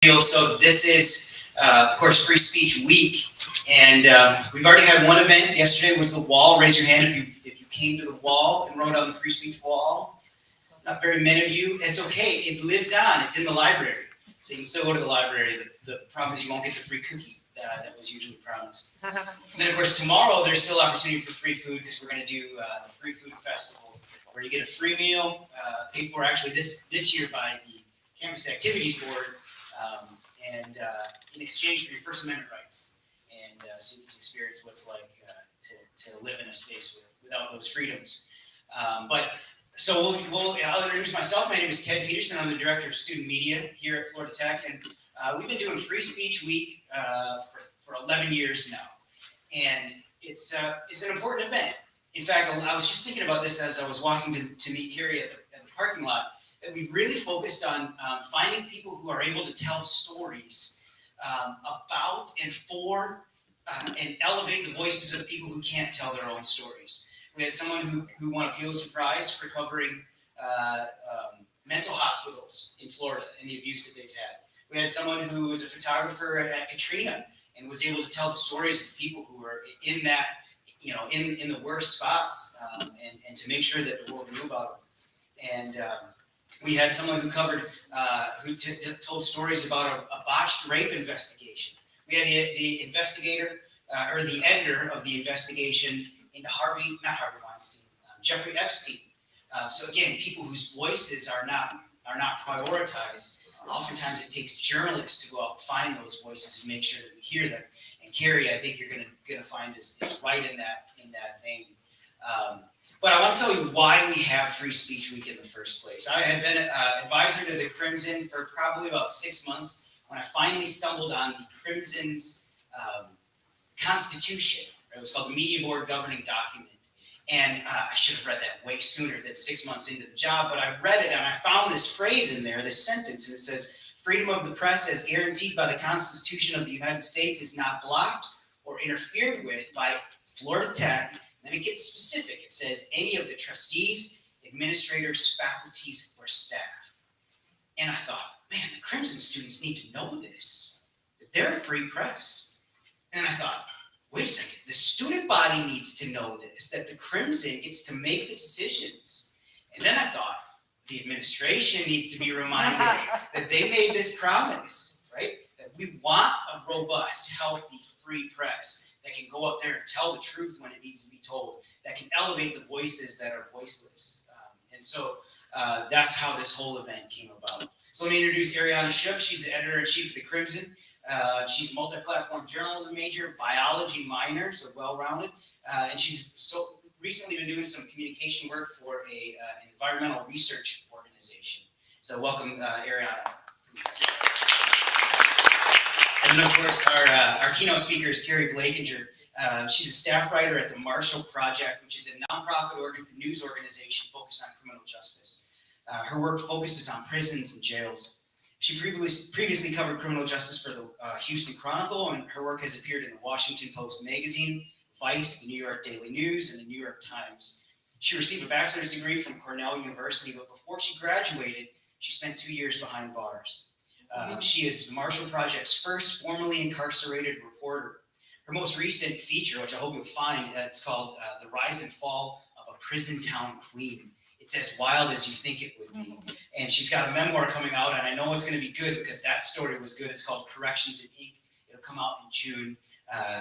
So this is, of course, Free Speech Week, and we've already had one event. Yesterday was the wall. Raise your hand if you came to the wall and wrote on the Free Speech wall. Not very many of you. It's okay. It lives on. It's in the library, so you can still go to the library. The problem is you won't get the free cookie that was usually promised. And then, of course, tomorrow there's still opportunity for free food because we're going to do the Free Food Festival, where you get a free meal paid for actually this year by the Campus Activities Board. In exchange for your First Amendment rights, and so you can experience what it's like to live in a space without those freedoms. So I'll introduce myself. My name is Ted Peterson. I'm the Director of Student Media here at Florida Tech, and we've been doing Free Speech Week for 11 years now, and it's an important event. In fact, I was just thinking about this as I was walking to meet Keri at the parking lot. That we've really focused on finding people who are able to tell stories about and for and elevate the voices of people who can't tell their own stories. We had someone who won a Pulitzer Prize for covering mental hospitals in Florida and the abuse that they've had. We had someone who was a photographer at Katrina and was able to tell the stories of people who were in that, in the worst spots and to make sure that the world knew about them. And we had someone who covered, told stories about a botched rape investigation. We had the investigator, or the editor of the investigation into Jeffrey Epstein. So again, people whose voices are not prioritized. Oftentimes, it takes journalists to go out and find those voices and make sure that we hear them. And Keri, I think you're gonna find is right in that vein. But I want to tell you why we have Free Speech Week in the first place. I had been advisor to the Crimson for probably about 6 months when I finally stumbled on the Crimson's constitution. It was called the Media Board Governing Document. And I should have read that way sooner than 6 months into the job, but I read it and I found this phrase in there, this sentence, and it says, "Freedom of the press as guaranteed by the Constitution of the United States is not blocked or interfered with by Florida Tech." Then it gets specific. It says any of the trustees, administrators, faculties, or staff. And I thought, man, the Crimson students need to know this, that they're a free press. And I thought, wait a second, the student body needs to know this, that the Crimson gets to make the decisions. And then I thought, the administration needs to be reminded that they made this promise, right? That we want a robust, healthy, free press that can go out there and tell the truth when it needs to be told, that can elevate the voices that are voiceless. And so that's how this whole event came about. So let me introduce Ariana Shook. She's the editor-in-chief of the Crimson. She's a multi-platform journalism major, biology minor, so well-rounded. And she's so recently been doing some communication work for an environmental research organization. So welcome, Ariana. Please. And then, of course, our keynote speaker is Keri Blakinger. She's a staff writer at the Marshall Project, which is a nonprofit news organization focused on criminal justice. Her work focuses on prisons and jails. She previously covered criminal justice for the Houston Chronicle, and her work has appeared in the Washington Post magazine, Vice, the New York Daily News, and the New York Times. She received a bachelor's degree from Cornell University, but before she graduated, she spent 2 years behind bars. She is the Marshall Project's first formally incarcerated reporter. Her most recent feature, which I hope you'll find, it's called The Rise and Fall of a Prison Town Queen. It's as wild as you think it would be. And she's got a memoir coming out, and I know it's going to be good because that story was good. It's called Corrections in Ink. It'll come out in June.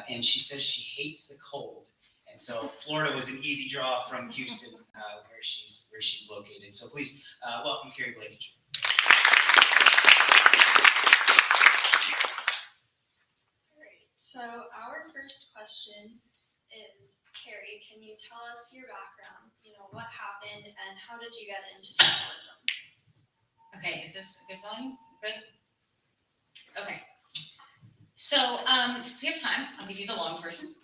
And she says she hates the cold. And so Florida was an easy draw from Houston, where she's located. So please welcome Keri Blakinger. So our first question is, Keri, can you tell us your background? What happened and how did you get into journalism? Okay, is this a good volume? Good? Okay. So since we have time, I'll give you the long version.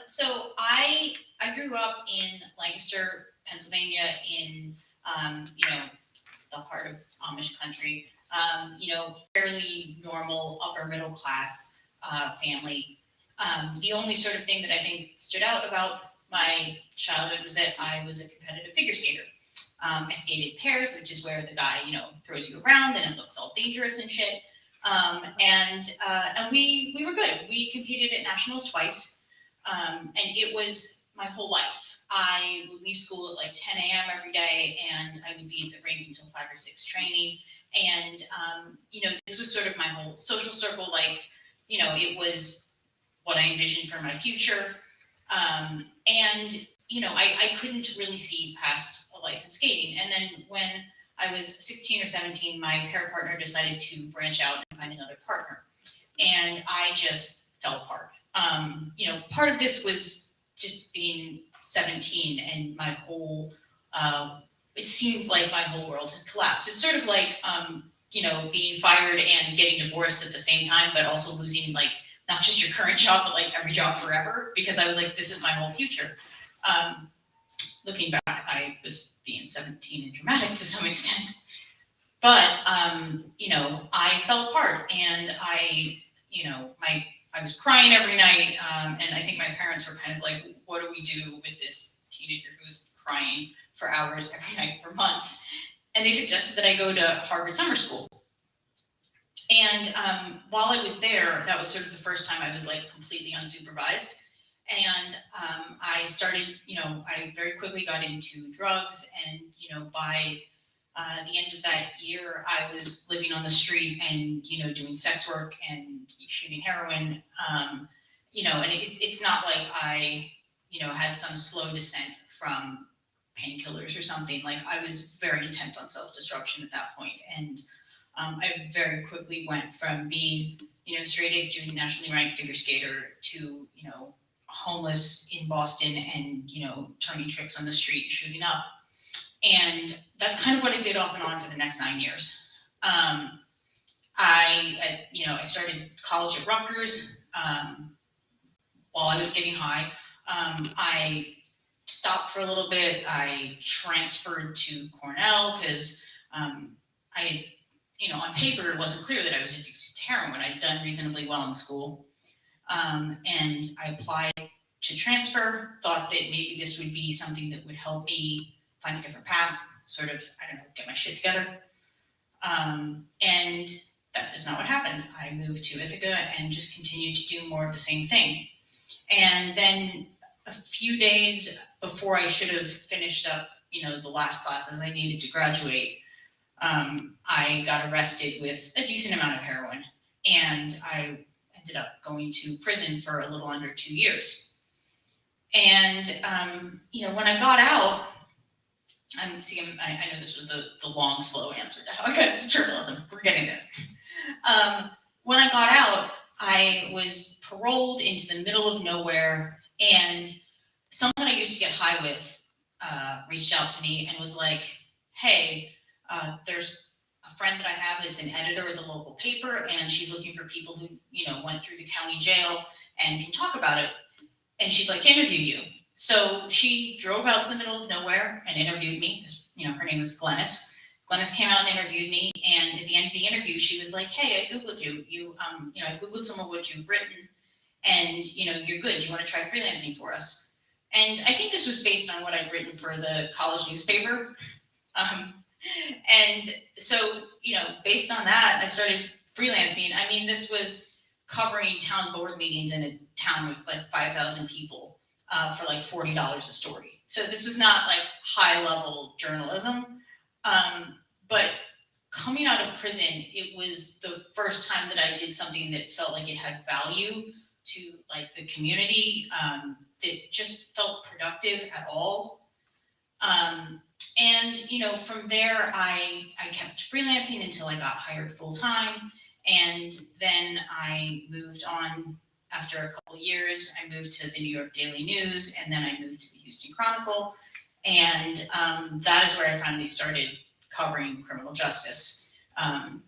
So I grew up in Lancaster, Pennsylvania, in it's the heart of Amish country. Fairly normal upper middle class family. The only sort of thing that I think stood out about my childhood was that I was a competitive figure skater. I skated pairs, which is where the guy, throws you around and it looks all dangerous and shit. And we were good. We competed at nationals twice, and it was my whole life. I would leave school at like 10 a.m. every day, and I would be at the rink until 5 or 6 training. And this was sort of my whole social circle. Like, it was what I envisioned for my future. And I couldn't really see past a life in skating. And then when I was 16 or 17, my pair partner decided to branch out and find another partner. And I just fell apart. Part of this was just being 17 and my whole, it seemed like my whole world had collapsed. It's sort of like, being fired and getting divorced at the same time, but also losing like, not just your current job, but like every job forever, because I was like, this is my whole future. Looking back, I was being 17 and dramatic to some extent, but I fell apart, and I was crying every night, and I think my parents were kind of like, what do we do with this teenager who's crying for hours every night for months? And they suggested that I go to Harvard summer school. And while I was there, that was sort of the first time I was like completely unsupervised. And I started, I very quickly got into drugs, and, by the end of that year, I was living on the street and, doing sex work and shooting heroin, and it's not like I, had some slow descent from painkillers or something. Like, I was very intent on self-destruction at that point. And I very quickly went from being, straight A student, nationally ranked figure skater to, homeless in Boston and, turning tricks on the street and shooting up. And that's kind of what I did off and on for the next 9 years. I started college at Rutgers while I was getting high. I stopped for a little bit. I transferred to Cornell because on paper, it wasn't clear that I was addicted to heroin. I'd done reasonably well in school. And I applied to transfer, thought that maybe this would be something that would help me find a different path, sort of, get my shit together. And that is not what happened. I moved to Ithaca and just continued to do more of the same thing. And then a few days before I should have finished up, the last classes I needed to graduate, I got arrested with a decent amount of heroin, and I ended up going to prison for a little under 2 years. And, when I got out, I know this was the long, slow answer to how I got into journalism. We're getting there. When I got out, I was paroled into the middle of nowhere, and someone I used to get high with reached out to me and was like, hey, there's a friend that I have that's an editor of the local paper, and she's looking for people who, went through the county jail and can talk about it, and she'd like to interview you. So she drove out to the middle of nowhere and interviewed me. Her name was Glennis. Glennis came out and interviewed me, and at the end of the interview, she was like, hey, I Googled you. I Googled some of what you've written, and, you're good. Do you want to try freelancing for us? And I think this was based on what I'd written for the college newspaper. And so, based on that, I started freelancing. I mean, this was covering town board meetings in a town with like 5,000 people for like $40 a story. So this was not like high level journalism. But coming out of prison, it was the first time that I did something that felt like it had value to like the community, that just felt productive at all. And, from there, I kept freelancing until I got hired full time. And then I moved on after a couple of years. I moved to the New York Daily News, and then I moved to the Houston Chronicle. And that is where I finally started covering criminal justice. I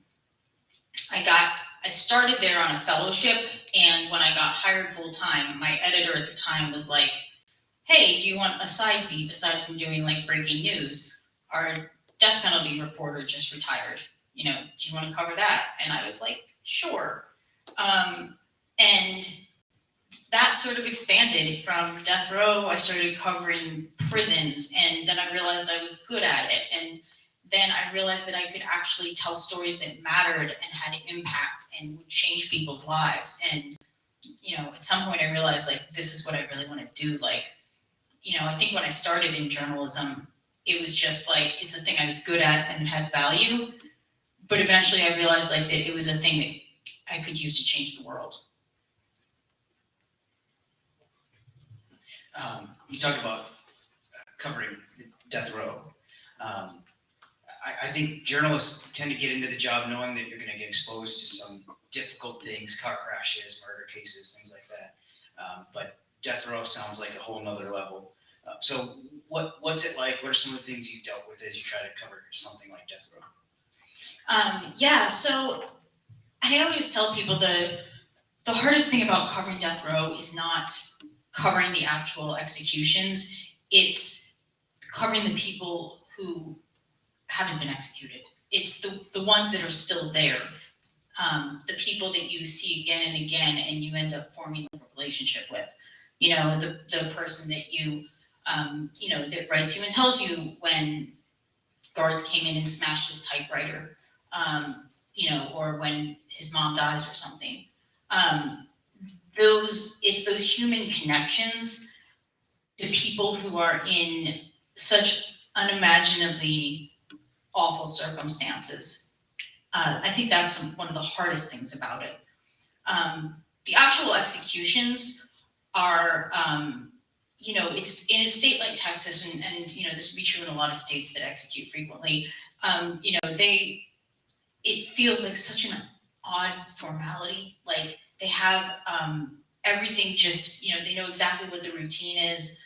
started there on a fellowship, and when I got hired full time, my editor at the time was like, hey, do you want a side beat aside from doing like breaking news? Our death penalty reporter just retired. Do you want to cover that? And I was like, sure. And that sort of expanded from death row. I started covering prisons, and then I realized I was good at it. And then I realized that I could actually tell stories that mattered and had impact and would change people's lives. And, you know, at some point I realized, like, this is what I really want to do. Like, you know, I think when I started in journalism, it was just like, it's a thing I was good at and had value. But eventually I realized, like, that it was a thing that I could use to change the world. You talk about covering death row. I think journalists tend to get into the job knowing that you're going to get exposed to some difficult things, car crashes, murder cases, things like that. But death row sounds like a whole nother level. So what's it like? What are some of the things you've dealt with as you try to cover something like death row? Yeah, so I always tell people the hardest thing about covering death row is not covering the actual executions. It's covering the people who haven't been executed. It's the ones that are still there. The people that you see again and again, and you end up forming a relationship with. You know, the person that you know, that writes you and tells you when guards came in and smashed his typewriter, you know, or when his mom dies or something. It's those human connections to people who are in such unimaginably awful circumstances. I think that's one of the hardest things about it. The actual executions are, you know, it's in a state like Texas, and you know, this would be true in a lot of states that execute frequently. You know, it feels like such an odd formality. Like they have everything just, you know, they know exactly what the routine is.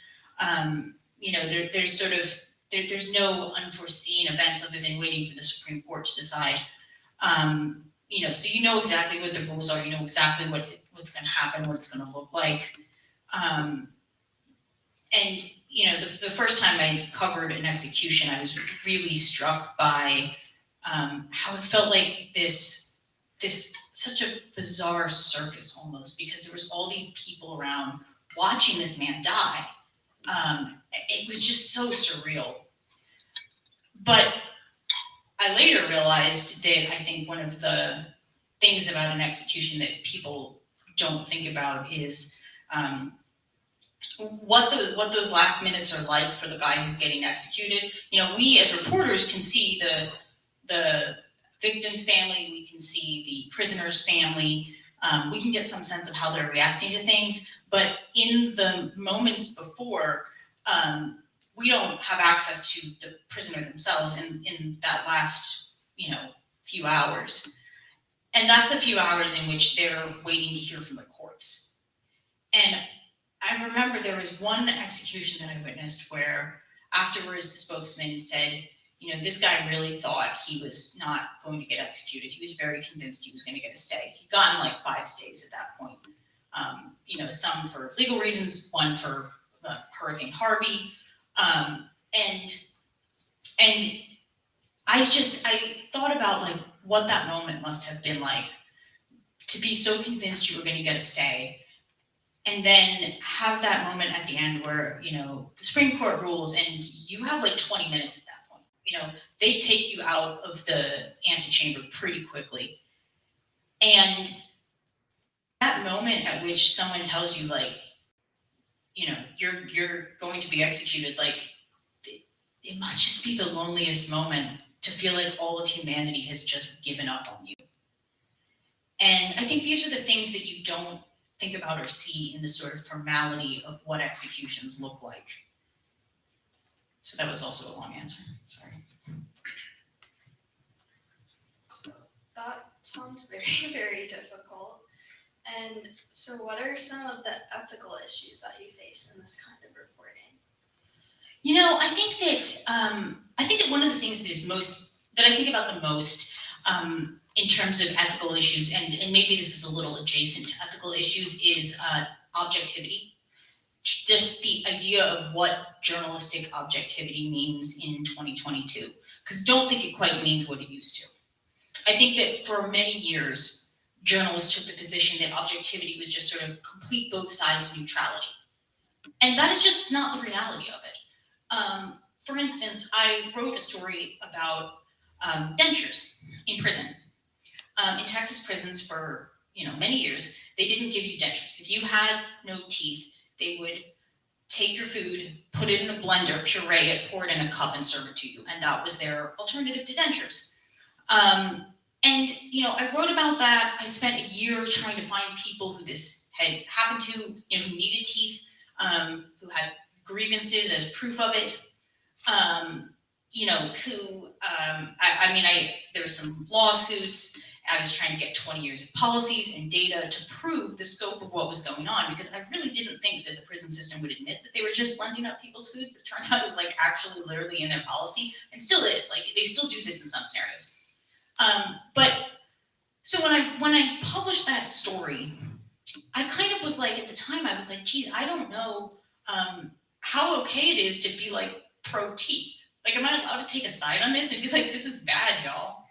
You know, there's sort of, there's no unforeseen events other than waiting for the Supreme Court to decide. You know, so you know exactly what the rules are. You know exactly what's going to happen, what it's going to look like. And you know, the first time I covered an execution, I was really struck by how it felt like this such a bizarre circus almost, because there was all these people around watching this man die. It was just so surreal. But I later realized that I think one of the things about an execution that people don't think about is what those last minutes are like for the guy who's getting executed. You know, we as reporters can see the victim's family, we can see the prisoner's family, we can get some sense of how they're reacting to things, but in the moments before, we don't have access to the prisoner themselves in that last, you know, few hours. And that's the few hours in which they're waiting to hear from the courts. And I remember there was one execution that I witnessed where afterwards the spokesman said, you know, this guy really thought he was not going to get executed. He was very convinced he was going to get a stay. He'd gotten like 5 stays at that point. You know, some for legal reasons, one for Hurricane Harvey. And I thought about like what that moment must have been like, to be so convinced you were going to get a stay, and then have that moment at the end where, you know, the Supreme Court rules and you have like 20 minutes at that point. You know, they take you out of the antechamber pretty quickly. And that moment at which someone tells you, like, you know, you're going to be executed, like, it must just be the loneliest moment to feel like all of humanity has just given up on you. And I think these are the things that you don't think about or see in the sort of formality of what executions look like. So that was also a long answer, sorry. So that sounds very, very difficult. And so what are some of the ethical issues that you face in this kind of reporting? You know, I think that one of the things that I think about the most in terms of ethical issues, and maybe this is a little adjacent to ethical issues, is objectivity. Just the idea of what journalistic objectivity means in 2022. Because don't think it quite means what it used to. I think that for many years, journalists took the position that objectivity was just sort of complete both sides neutrality. And that is just not the reality of it. For instance, I wrote a story about dentures in prison. In Texas prisons for many years, they didn't give you dentures. If you had no teeth, they would take your food, put it in a blender, puree it, pour it in a cup, and serve it to you. And that was their alternative to dentures. And I wrote about that. I spent a year trying to find people who this had happened to, who needed teeth, who had grievances as proof of it. There were some lawsuits. I was trying to get 20 years of policies and data to prove the scope of what was going on, because I really didn't think that the prison system would admit that they were just blending up people's food. But it turns out it was actually literally in their policy, and still is. They still do this in some scenarios. So when I published that story, I kind of was at the time, I was geez, I don't know how okay it is to be pro teeth. Am I allowed to take a side on this and be this is bad, y'all?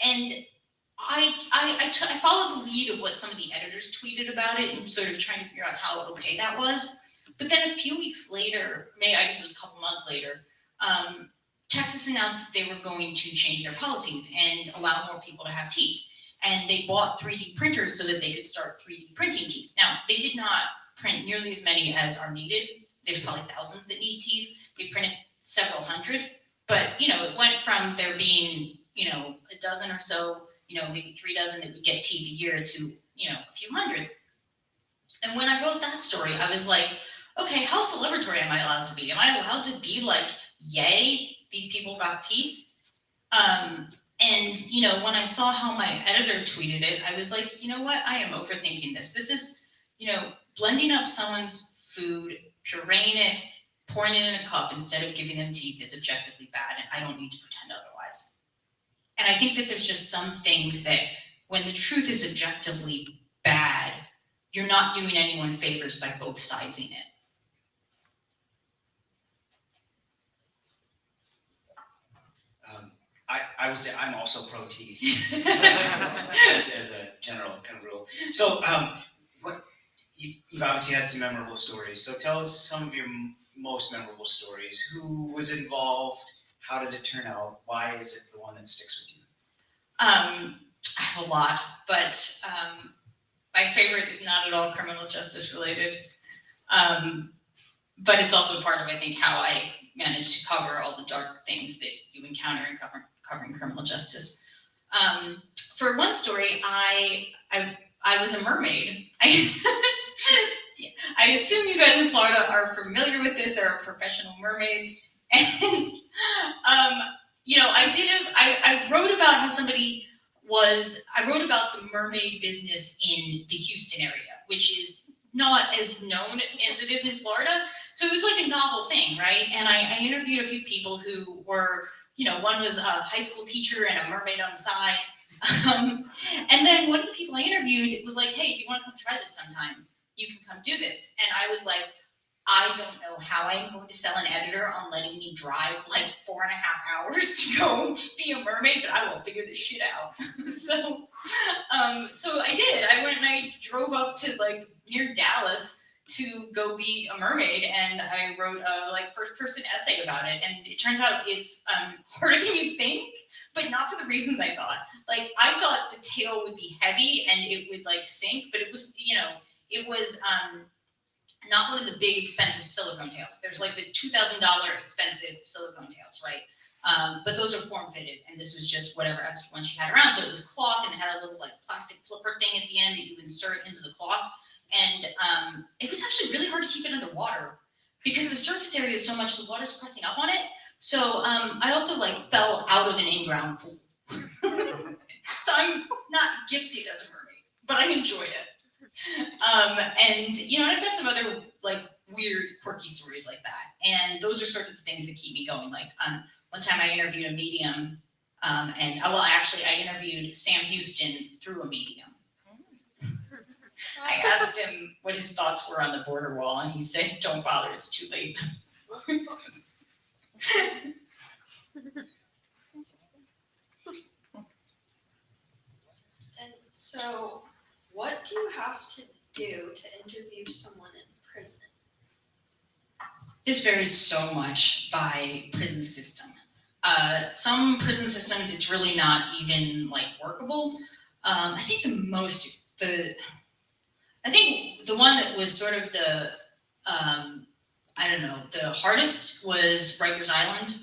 And I followed the lead of what some of the editors tweeted about it and sort of trying to figure out how okay that was. But then a few weeks later, I guess it was a couple months later, Texas announced that they were going to change their policies and allow more people to have teeth. And they bought 3D printers so that they could start 3D printing teeth. Now, they did not print nearly as many as are needed. There's probably thousands that need teeth. They printed several hundred. But, it went from there being, a dozen or so, maybe 3 dozen that would get teeth a year to, a few hundred. And when I wrote that story, I was okay, how celebratory am I allowed to be? Am I allowed to be yay, these people got teeth? And, when I saw how my editor tweeted it, I was you know what? I am overthinking this. This is, blending up someone's food, pureeing it, pouring it in a cup instead of giving them teeth is objectively bad, and I don't need to pretend otherwise. And I think that there's just some things that when the truth is objectively bad, you're not doing anyone favors by both sidesing it. I would say I'm also pro teeth as a general kind of rule. So you've obviously had some memorable stories. So tell us some of your most memorable stories. Who was involved? How did it turn out? Why is it the one that sticks with you? I have a lot, but my favorite is not at all criminal justice related. But it's also part of, I think, how I managed to cover all the dark things that you encounter in covering criminal justice. For one story, I was a mermaid. I assume you guys in Florida are familiar with this. There are professional mermaids, and I wrote about how I wrote about the mermaid business in the Houston area, which is not as known as it is in Florida. So it was a novel thing, right? And I interviewed a few people who were, one was a high school teacher and a mermaid on the side. And then one of the people I interviewed was hey, if you want to come try this sometime, you can come do this. And I was I don't know how I'm going to sell an editor on letting me drive 4.5 hours to go be a mermaid, but I will figure this shit out. So I did. I went and I drove up to near Dallas to go be a mermaid, and I wrote a first-person essay about it. And it turns out it's harder than you think, but not for the reasons I thought. I thought the tail would be heavy and it would sink, but it was, it was not one of the big expensive silicone tails. There's the $2,000 expensive silicone tails, right? But those are form fitted, and this was just whatever extra one she had around. So it was cloth, and it had a little plastic flipper thing at the end that you insert into the cloth. And it was actually really hard to keep it underwater because the surface area is so much, the water's pressing up on it. So I also fell out of an in-ground pool. So I'm not gifted as a mermaid, but I enjoyed it. And I've got some other weird, quirky stories like that. And those are sort of the things that keep me going. One time I interviewed a medium, I interviewed Sam Houston through a medium. I asked him what his thoughts were on the border wall, and he said, "Don't bother, it's too late." And So, what do you have to do to interview someone in prison? This varies so much by prison system. Some prison systems, it's really not even like workable. I think the one that was sort of the the hardest was Rikers Island.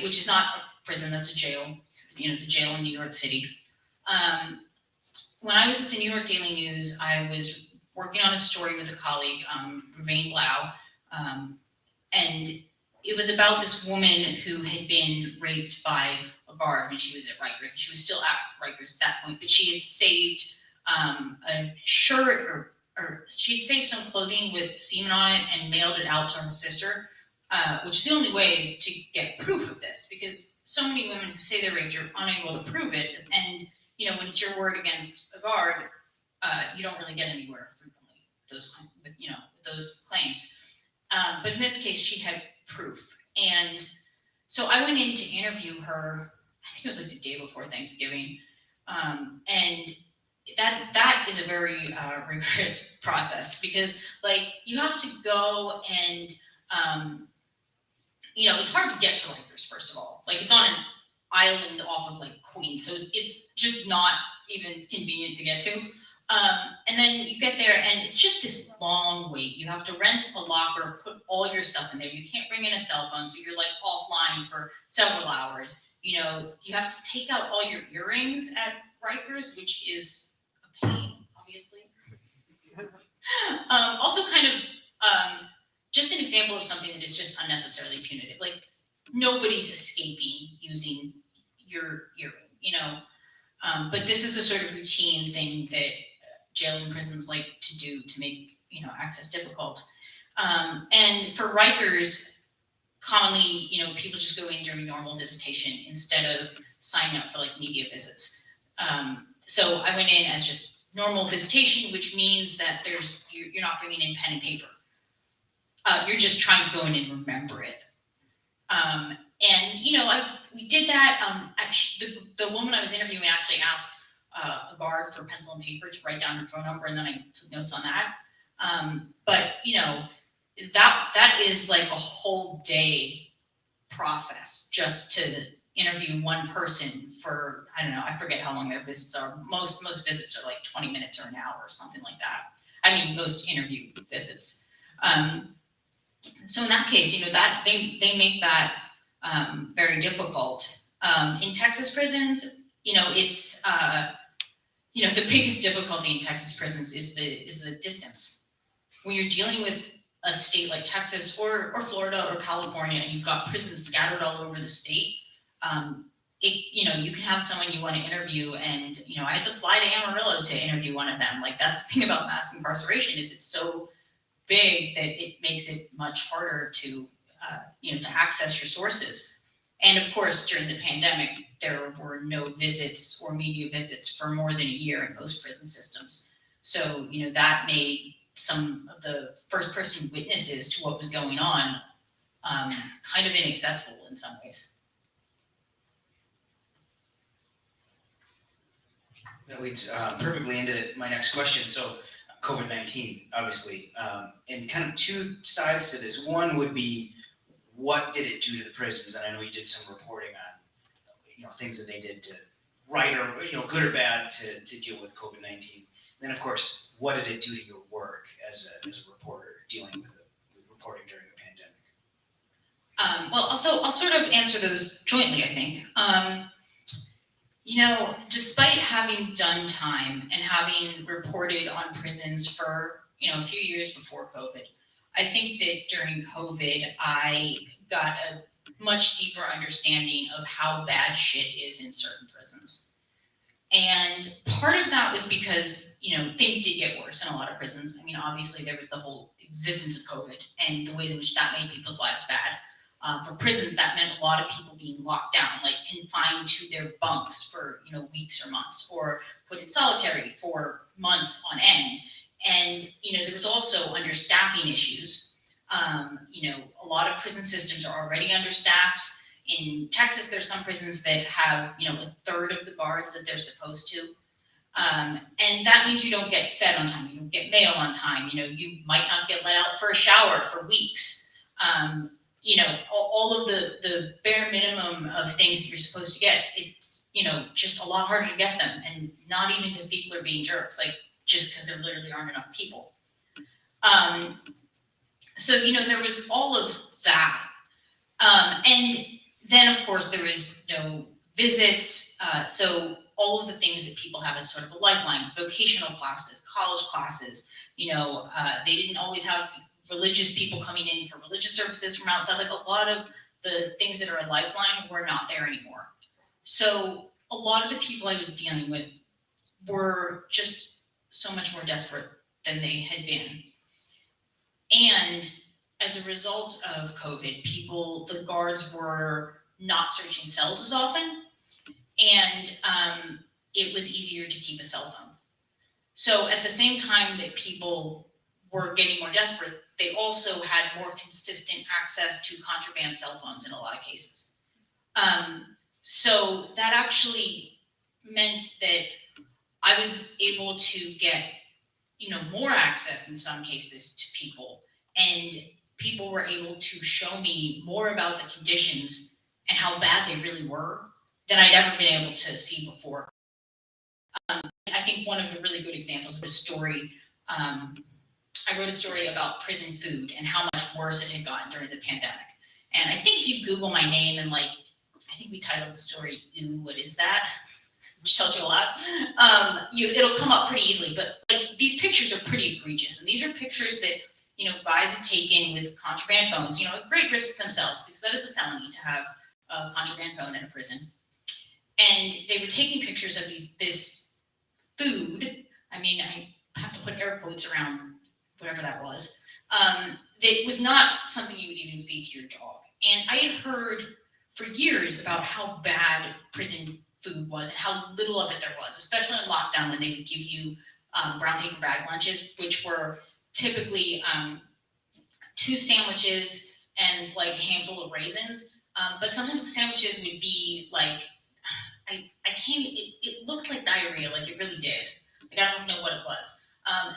Which is not a prison, that's a jail. The jail in New York City. When I was at the New York Daily News, I was working on a story with a colleague, Blau, and it was about this woman who had been raped by a guard when she was at Rikers, and she was still at Rikers at that point, but she had saved a shirt or she'd saved some clothing with semen on it and mailed it out to her sister, which is the only way to get proof of this, because so many women who say they're raped are unable to prove it, and when it's your word against a guard, you don't really get anywhere frequently with those claims. But in this case, she had proof, and so I went in to interview her. I think it was like the day before Thanksgiving, and that is a very rigorous process, because you have to go and it's hard to get to Rikers, first of all. It's on an island off of Queens, so it's just not even convenient to get to. And then you get there, and it's just this long wait. You have to rent a locker, put all your stuff in there. You can't bring in a cell phone, so you're offline for several hours. You have to take out all your earrings at Rikers, which is a pain, obviously. Also, kind of just an example of something that is just unnecessarily punitive. Nobody's escaping using your earring, but this is the sort of routine thing that jails and prisons like to do to make access difficult. And for Rikers, commonly people just go in during normal visitation instead of signing up for media visits. So I went in as just normal visitation, which means that you're not bringing in pen and paper. You're just trying to go in and remember it. We did that. Actually, the woman I was interviewing actually asked a guard for pencil and paper to write down her phone number, and then I took notes on that. But that is a whole day process just to interview one person for, I don't know, I forget how long their visits are. Most visits are 20 minutes or an hour or something like that. I mean, most interview visits. So in that case, that they make that very difficult. In Texas prisons, it's the biggest difficulty in Texas prisons is the distance. When you're dealing with a state like Texas or Florida or California, and you've got prisons scattered all over the state, you can have someone you want to interview, and I had to fly to Amarillo to interview one of them. That's the thing about mass incarceration, is it's so big that it makes it much harder to access your sources. And of course, during the pandemic, there were no visits or media visits for more than a year in most prison systems. So that made some of the first-person witnesses to what was going on kind of inaccessible in some ways. That leads perfectly into my next question. So COVID-19, obviously, and kind of two sides to this. One would be, what did it do to the prisons? And I know you did some reporting on, things that they did to right or, good or bad to deal with COVID-19. And then, of course, what did it do to your work as a reporter dealing with reporting during a pandemic? Well, I'll sort of answer those jointly, I think. Despite having done time and having reported on prisons for, a few years before COVID, I think that during COVID, I got a much deeper understanding of how bad shit is in certain prisons. And part of that was because, things did get worse in a lot of prisons. I mean, obviously there was the whole existence of COVID and the ways in which that made people's lives bad. For prisons, that meant a lot of people being locked down, confined to their bunks for, weeks or months, or put in solitary for months on end. And, there was also understaffing issues. A lot of prison systems are already understaffed, In Texas, there's some prisons that have, a third of the guards that they're supposed to. And that means you don't get fed on time, you don't get mail on time, you might not get let out for a shower for weeks. All of the bare minimum of things that you're supposed to get, it's, just a lot harder to get them. And not even because people are being jerks, like just because there literally aren't enough people. So, there was all of that. And then, of course, there was no visits. So all of the things that people have as sort of a lifeline, vocational classes, college classes, they didn't always have religious people coming in for religious services from outside. Like a lot of the things that are a lifeline were not there anymore. So a lot of the people I was dealing with were just so much more desperate than they had been. And as a result of COVID, the guards were not searching cells as often, and it was easier to keep a cell phone. So at the same time that people were getting more desperate, they also had more consistent access to contraband cell phones in a lot of cases. So that actually meant that I was able to get, more access in some cases to people, and people were able to show me more about the conditions and how bad they really were than I'd ever been able to see before. I think one of the really good examples of a story, I wrote a story about prison food and how much worse it had gotten during the pandemic. And I think if you Google my name and I think we titled the story, "Ooh, what is that?" which tells you a lot. It'll come up pretty easily, but these pictures are pretty egregious. And these are pictures that, guys have taken with contraband phones, at great risk to themselves, because that is a felony to have a contraband phone in a prison. And they were taking pictures of this food. I mean, I have to put air quotes around whatever that was. That was not something you would even feed to your dog. And I had heard for years about how bad prison food was and how little of it there was, especially in lockdown when they would give you brown paper bag lunches, which were typically 2 sandwiches and a handful of raisins. But sometimes the sandwiches would be it looked like diarrhea, it really did. I don't know what it was.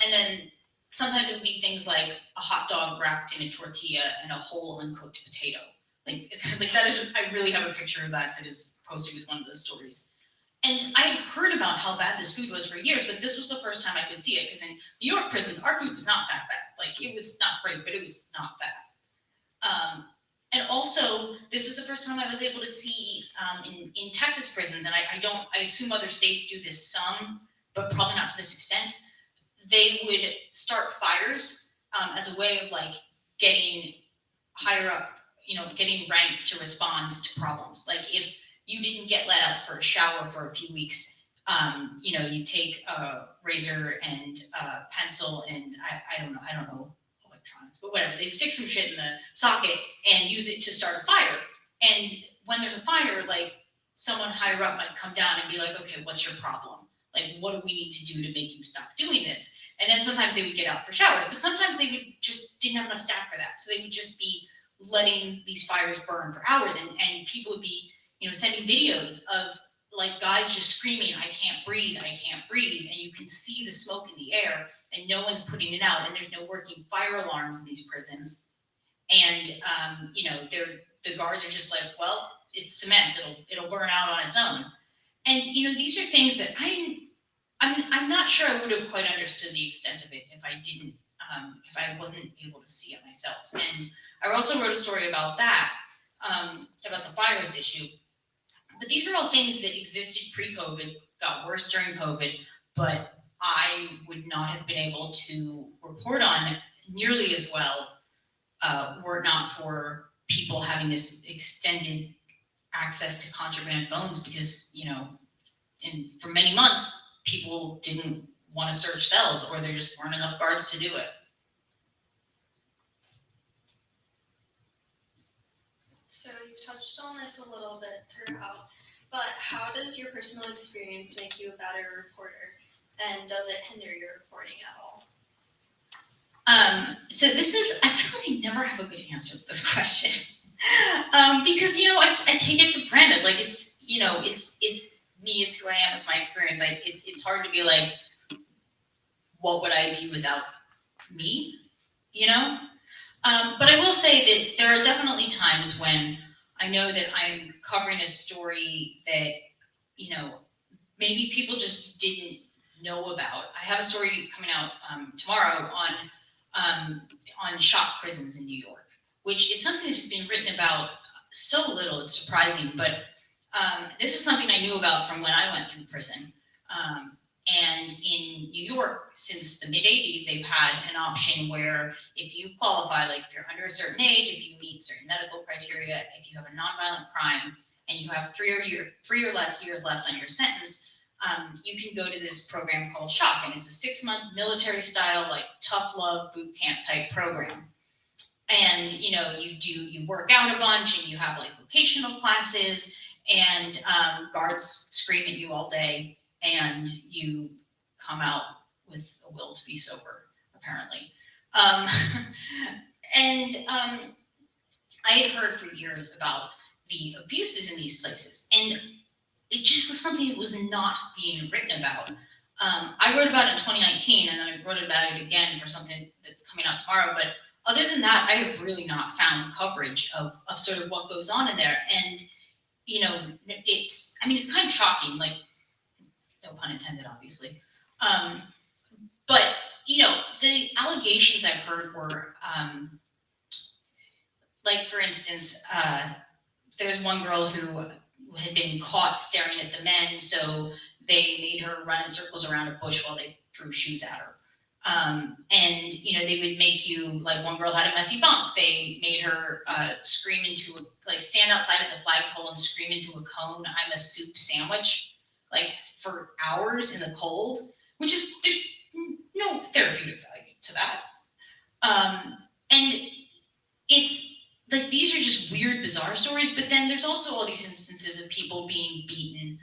And then sometimes it would be things like a hot dog wrapped in a tortilla and a whole uncooked potato. That is, I really have a picture of that is posted with one of those stories. And I had heard about how bad this food was for years, but this was the first time I could see it, because in New York prisons, our food was not that bad. It was not great, but it was not bad. And also, this was the first time I was able to see in Texas prisons, and I assume other states do this some, but probably not to this extent. They would start fires as a way of getting higher up, getting rank to respond to problems. If you didn't get let out for a shower for a few weeks, you take a razor and a pencil and I don't know electronics, but whatever. They stick some shit in the socket and use it to start a fire. And when there's a fire, someone higher up might come down and be like, okay, what's your problem? What do we need to do to make you stop doing this? And then sometimes they would get out for showers, but sometimes they would just didn't have enough staff for that. So they would just be letting these fires burn for hours, and people would be, sending videos of guys just screaming, I can't breathe, and you can see the smoke in the air, and no one's putting it out, and there's no working fire alarms in these prisons. And the guards are just well, it's cement, it'll burn out on its own. And these are things that I'm not sure I would have quite understood the extent of it if I wasn't able to see it myself. And I also wrote a story about that, about the fires issue. But these are all things that existed pre-COVID, got worse during COVID, but I would not have been able to report on nearly as well were it not for people having this extended access to contraband phones, because, for many months, people didn't want to search cells, or there just weren't enough guards to do it. So you've touched on this a little bit throughout, but how does your personal experience make you a better reporter, and does it hinder your reporting at all? So I feel like I never have a good answer to this question. Because I take it for granted. Like it's me. It's who I am. It's my experience. It's hard to be like, what would I be without me? You know. But I will say that there are definitely times when I know that I'm covering a story that maybe people just didn't know about. I have a story coming out tomorrow on shock prisons in New York, which is something that's been written about so little. It's surprising, but this is something I knew about from when I went through prison. And in New York, since the mid 80s, they've had an option where if you qualify, like if you're under a certain age, if you meet certain medical criteria, if you have a nonviolent crime, and you have three or less years left on your sentence, you can go to this program called SHOCK, and it's a 6-month military style, like tough love boot camp type program. And you work out a bunch, and you have like vocational classes, and guards scream at you all day, and you come out with a will to be sober, apparently. I had heard for years about the abuses in these places, and it just was something that was not being written about. I wrote about it in 2019, and then I wrote about it again for something that's coming out tomorrow. But other than that, I have really not found coverage of sort of what goes on in there. And it's kind of shocking. Like, no pun intended, obviously. But the allegations I've heard were, like, for instance, there's one girl who had been caught staring at the men, so they made her run in circles around a bush while they threw shoes at her. And they would make you, like, one girl had a messy bump. They made her stand outside of the flagpole and scream into a cone, "I'm a soup sandwich," like for hours in the cold, which is, there's no therapeutic value to that. And it's like, these are just weird, bizarre stories, but then there's also all these instances of people being beaten.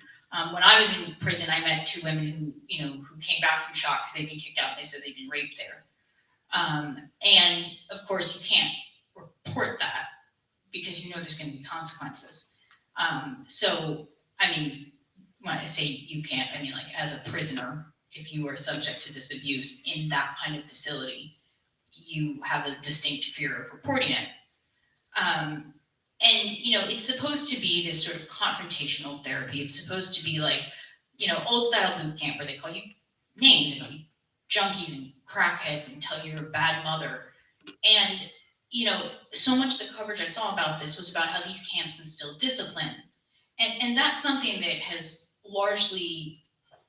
When I was in prison, I met 2 women who came back from shock because they'd been kicked out, and they said they'd been raped there. And of course, you can't report that because there's going to be consequences. So, when I say you can't, like, as a prisoner, if you are subject to this abuse in that kind of facility, you have a distinct fear of reporting it. And it's supposed to be this sort of confrontational therapy. It's supposed to be like, old style boot camp where they call you names and call you junkies and crackheads and tell you you're a bad mother. And, so much of the coverage I saw about this was about how these camps instill discipline. And that's something that has largely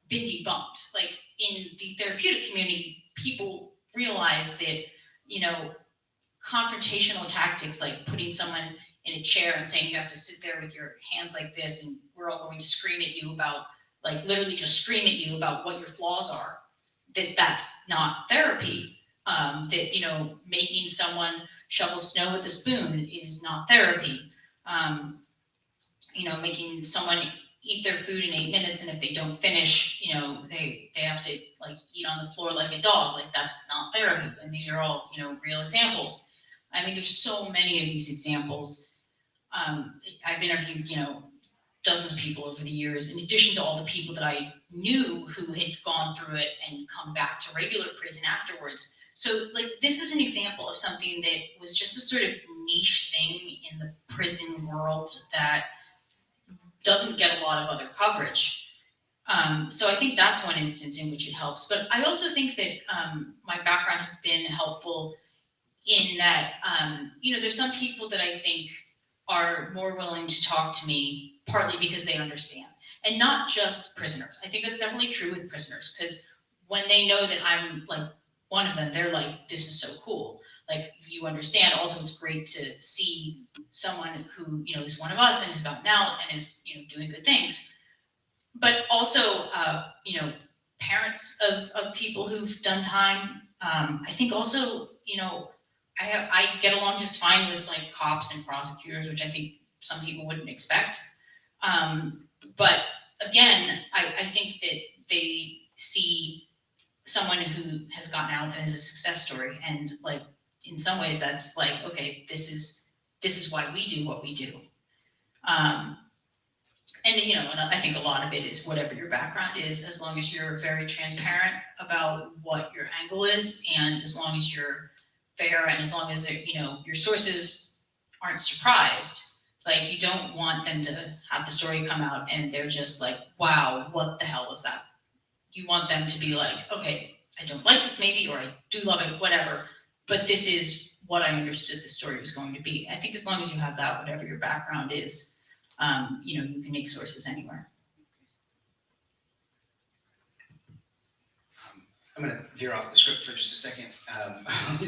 been debunked. Like, in the therapeutic community, people realize that, confrontational tactics, like putting someone in a chair and saying you have to sit there with your hands like this, and we're all going to scream at you about, like, literally just scream at you about what your flaws are, that's not therapy. That making someone shovel snow with a spoon is not therapy. Making someone eat their food in 8 minutes, and if they don't finish, they have to, like, eat on the floor like a dog. Like, that's not therapy. And these are all real examples. There's so many of these examples. I've interviewed dozens of people over the years, in addition to all the people that I knew who had gone through it and come back to regular prison afterwards. So, like, this is an example of something that was just a sort of niche thing in the prison world that doesn't get a lot of other coverage. So I think that's one instance in which it helps. But I also think that my background has been helpful in that, there's some people that I think are more willing to talk to me, partly because they understand. And not just prisoners. I think that's definitely true with prisoners, because when they know that I'm, like, one of them, they're like, this is so cool. Like, you understand. Also, it's great to see someone who, is one of us and has gotten out and is, doing good things. But also, parents of people who've done time. I think also, I get along just fine with, like, cops and prosecutors, which I think some people wouldn't expect. But again, I think that they see someone who has gotten out as a success story, and, like, in some ways that's like, okay, this is this is why we do what we do. And I think a lot of it is whatever your background is, as long as you're very transparent about what your angle is, and as long as you're fair, and as long as your sources aren't surprised. Like, you don't want them to have the story come out and they're just like, wow, what the hell was that? You want them to be like, okay, I don't like this maybe, or I do love it, whatever, but this is what I understood the story was going to be. I think as long as you have that, whatever your background is, you can make sources anywhere. I'm going to veer off the script for just a second.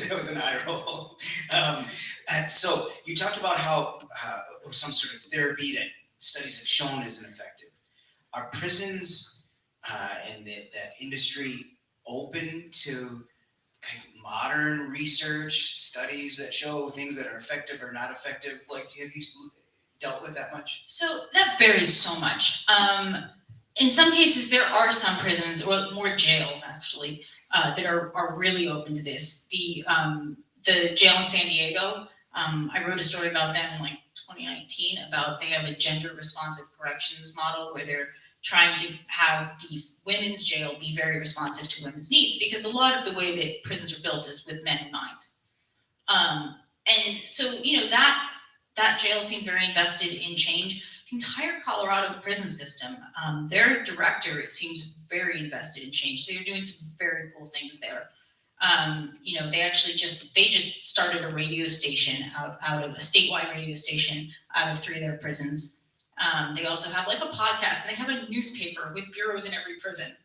That was an eye roll. So you talked about how it was some sort of therapy that studies have shown isn't effective. Are prisons and that industry open to kind of modern research studies that show things that are effective or not effective? Like, have you dealt with that much? So that varies so much. In some cases, there are some prisons, or more jails actually, that are really open to this. The jail in San Diego, I wrote a story about them in like 2019 about they have a gender responsive corrections model where they're trying to have the women's jail be very responsive to women's needs, because a lot of the way that prisons are built is with men in mind. And so, that jail seemed very invested in change. The entire Colorado prison system, their director, it seems very invested in change. So you're doing some very cool things there. They actually just started a radio station out of a statewide radio station out of 3 of their prisons. They also have like a podcast, and they have a newspaper with bureaus in every prison.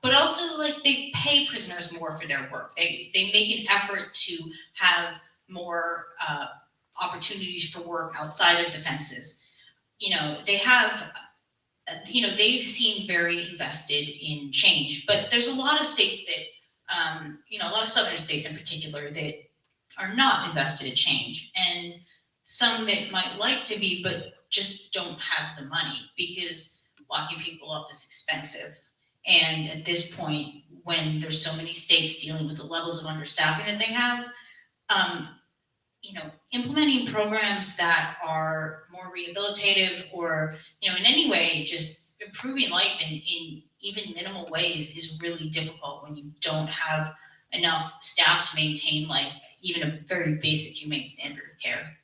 But also, like, they pay prisoners more for their work. They make an effort to have more opportunities for work outside of defenses. They have, they've seemed very invested in change. But there's a lot of states that, a lot of southern states in particular, that are not invested in change, and some that might like to be, but just don't have the money, because locking people up is expensive. And at this point, when there's so many states dealing with the levels of understaffing that they have, implementing programs that are more rehabilitative, or, in any way just improving life in even minimal ways, is really difficult when you don't have enough staff to maintain, like, even a very basic humane standard of care.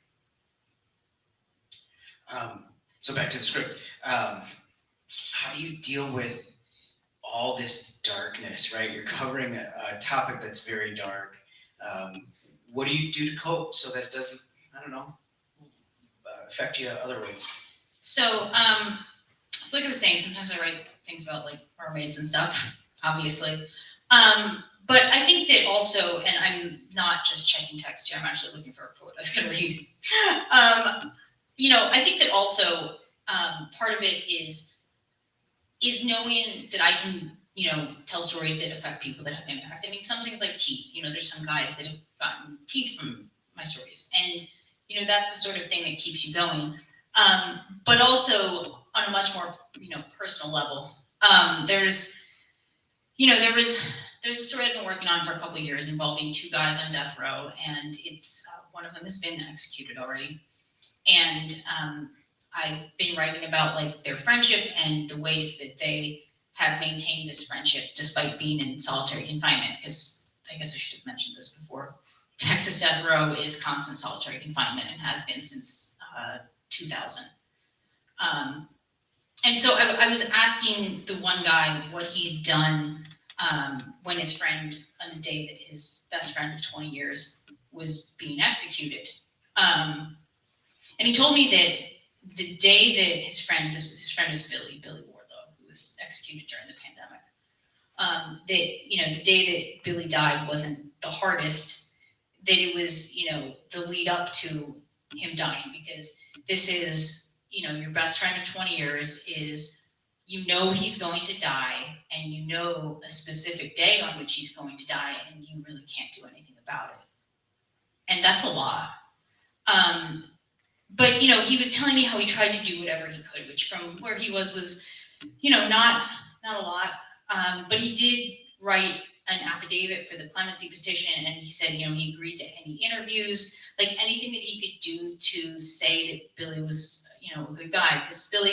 So back to the script. How do you deal with all this darkness, right? You're covering a topic that's very dark. What do you do to cope so that it doesn't, affect you other ways? So, like I was saying, sometimes I write things about like mermaids and stuff, obviously. But I think that also, and I'm not just checking text here, I'm actually looking for a quote I was going to read. I think that also part of it is knowing that I can, tell stories that affect people, that have impact. I mean, some things like teeth, there's some guys that have gotten teeth from my stories, and that's the sort of thing that keeps you going. But also on a much more, personal level, there's a story I've been working on for a couple of years involving 2 guys on death row, and it's one of them has been executed already. And I've been writing about like their friendship and the ways that they have maintained this friendship despite being in solitary confinement, because I guess I should have mentioned this before. Texas death row is constant solitary confinement and has been since 2000. And so I was asking the one guy what he had done when his friend, on the day that his best friend of 20 years was being executed. And he told me that the day that his friend is Billy Wardlow, who was executed during the pandemic, that, the day that Billy died wasn't the hardest, that it was, the lead up to him dying, because this is, your best friend of 20 years is, he's going to die, and a specific day on which he's going to die, and you really can't do anything about it. And that's a lot. But, he was telling me how he tried to do whatever he could, which from where he was, not a lot. But he did write an affidavit for the clemency petition, and he said, he agreed to any interviews, like anything that he could do to say that Billy was, a good guy, because Billy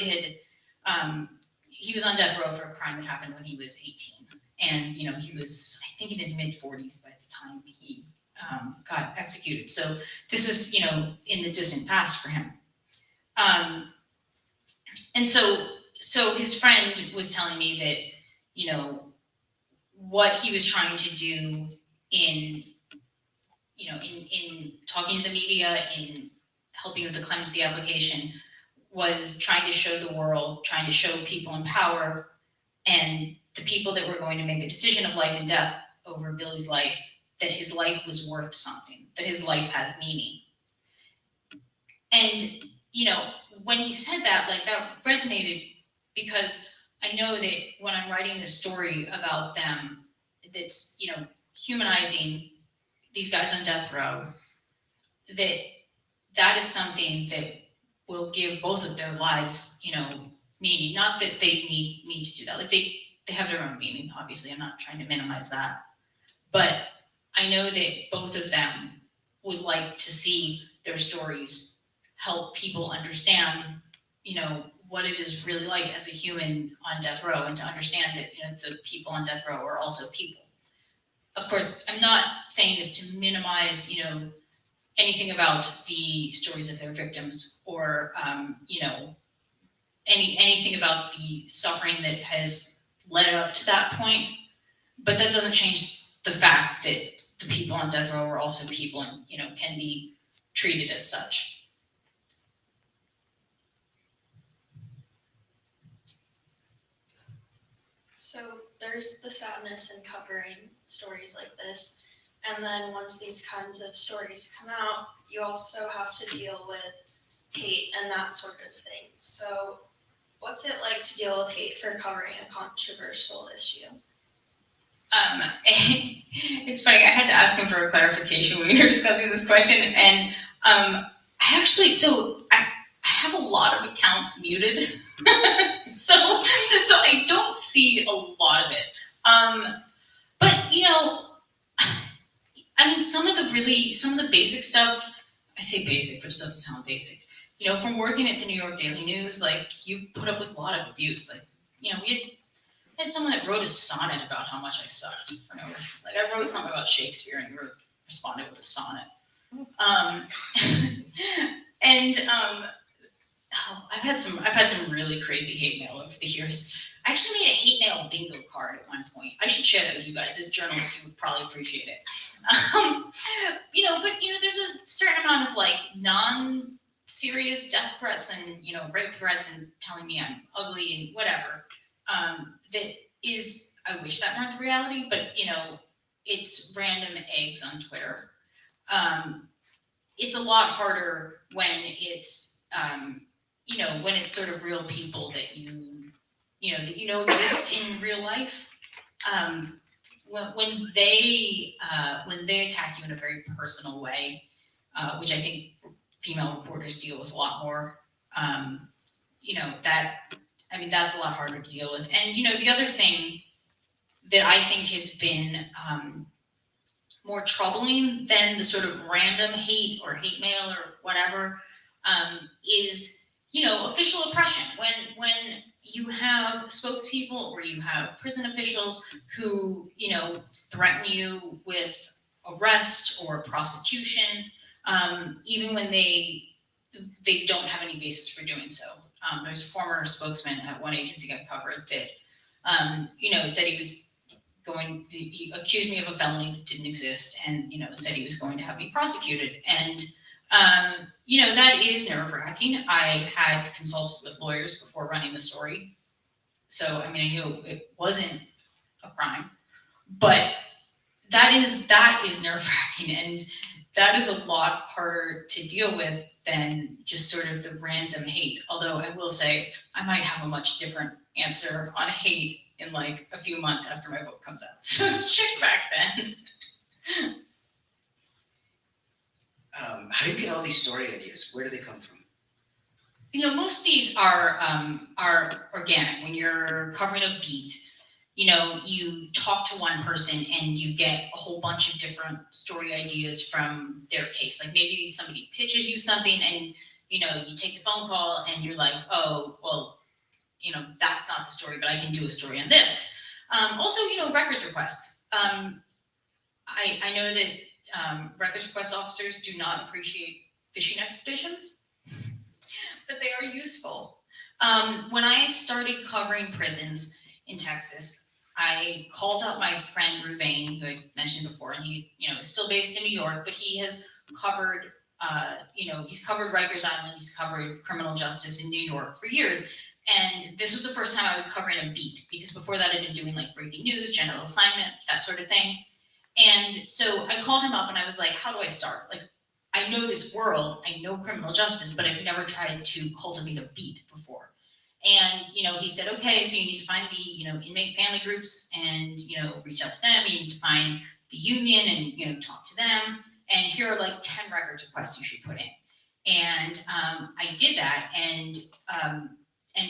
he was on death row for a crime that happened when he was 18. And, he was, I think, in his mid-40s by the time he got executed. So this is, in the distant past for him. And so his friend was telling me that, what he was trying to do in talking to the media, in helping with the clemency application, was trying to show the world, trying to show people in power and the people that were going to make the decision of life and death over Billy's life, that his life was worth something, that his life has meaning. And, when he said that, like, that resonated, because I know that when I'm writing this story about them, that's, humanizing these guys on death row, that is something that will give both of their lives, meaning. Not that they need to do that. Like, they have their own meaning, obviously. I'm not trying to minimize that. But I know that both of them would like to see their stories help people understand, what it is really like as a human on death row, and to understand that, the people on death row are also people. Of course, I'm not saying this to minimize, anything about the stories of their victims, or, anything about the suffering that has led up to that point. But that doesn't change the fact that the people on death row are also people, and, can be treated as such. So there's the sadness in covering stories like this. And then once these kinds of stories come out, you also have to deal with hate and that sort of thing. So what's it like to deal with hate for covering a controversial issue? It's funny, I had to ask him for a clarification when we were discussing this question. And I have a lot of accounts muted. So I don't see a lot of it. But some of the basic stuff, I say basic, but it doesn't sound basic. From working at the New York Daily News, like, you put up with a lot of abuse. Like, we had someone that wrote a sonnet about how much I sucked for no reason. Like, I wrote something about Shakespeare and he responded with a sonnet. I've had some really crazy hate mail over the years. I actually made a hate mail bingo card at one point. I should share that with you guys. As journalists, you would probably appreciate it. But there's a certain amount of, like, non-serious death threats and, rape threats and telling me I'm ugly and whatever. That is, I wish that weren't the reality, but, it's random eggs on Twitter. It's a lot harder when it's, when it's sort of real people that exist in real life. When they attack you in a very personal way, which I think female reporters deal with a lot more, that's a lot harder to deal with. And, the other thing that I think has been more troubling than the sort of random hate or hate mail or whatever, is, official oppression. When you have spokespeople or you have prison officials who, threaten you with arrest or prosecution, even when they don't have any basis for doing so. There's a former spokesman at one agency I covered that, said he accused me of a felony that didn't exist, and, said he was going to have me prosecuted. And, that is nerve-wracking. I had consulted with lawyers before running the story. So, I knew it wasn't a crime, but that is nerve-wracking, and that is a lot harder to deal with than just sort of the random hate. Although I will say I might have a much different answer on hate in, like, a few months after my book comes out. So check back then. How do you get all these story ideas? Where do they come from? Most of these are organic. When you're covering a beat, you talk to one person and you get a whole bunch of different story ideas from their case. Like maybe somebody pitches you something and, you take the phone call and you're like, oh, well, that's not the story, but I can do a story on this. Also, records requests. I know that records request officers do not appreciate fishing expeditions, but they are useful. When I started covering prisons in Texas, I called up my friend Ruvain, who I mentioned before, and he, is still based in New York, but he has covered, he's covered Rikers Island, he's covered criminal justice in New York for years. And this was the first time I was covering a beat, because before that I'd been doing like breaking news, general assignment, that sort of thing. And so I called him up and I was like, how do I start? Like, I know this world, I know criminal justice, but I've never tried to cultivate a beat before. And, he said, okay, so you need to find the, inmate family groups and, reach out to them. You need to find the union and, talk to them. And here are like 10 records requests you should put in. And I did that. And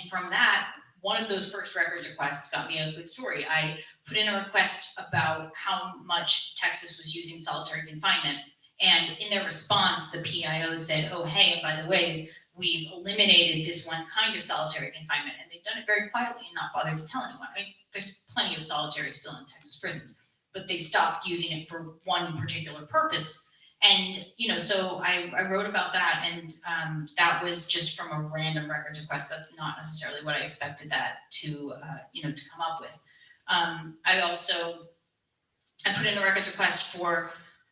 from that, one of those first records requests got me a good story. I put in a request about how much Texas was using solitary confinement. And in their response, the PIO said, oh, hey, and by the way, we've eliminated this one kind of solitary confinement. And they've done it very quietly and not bothered to tell anyone. I mean, there's plenty of solitary still in Texas prisons, but they stopped using it for one particular purpose. And, so I wrote about that, and that was just from a random records request. That's not necessarily what I expected that to come up with. I put in a records request for,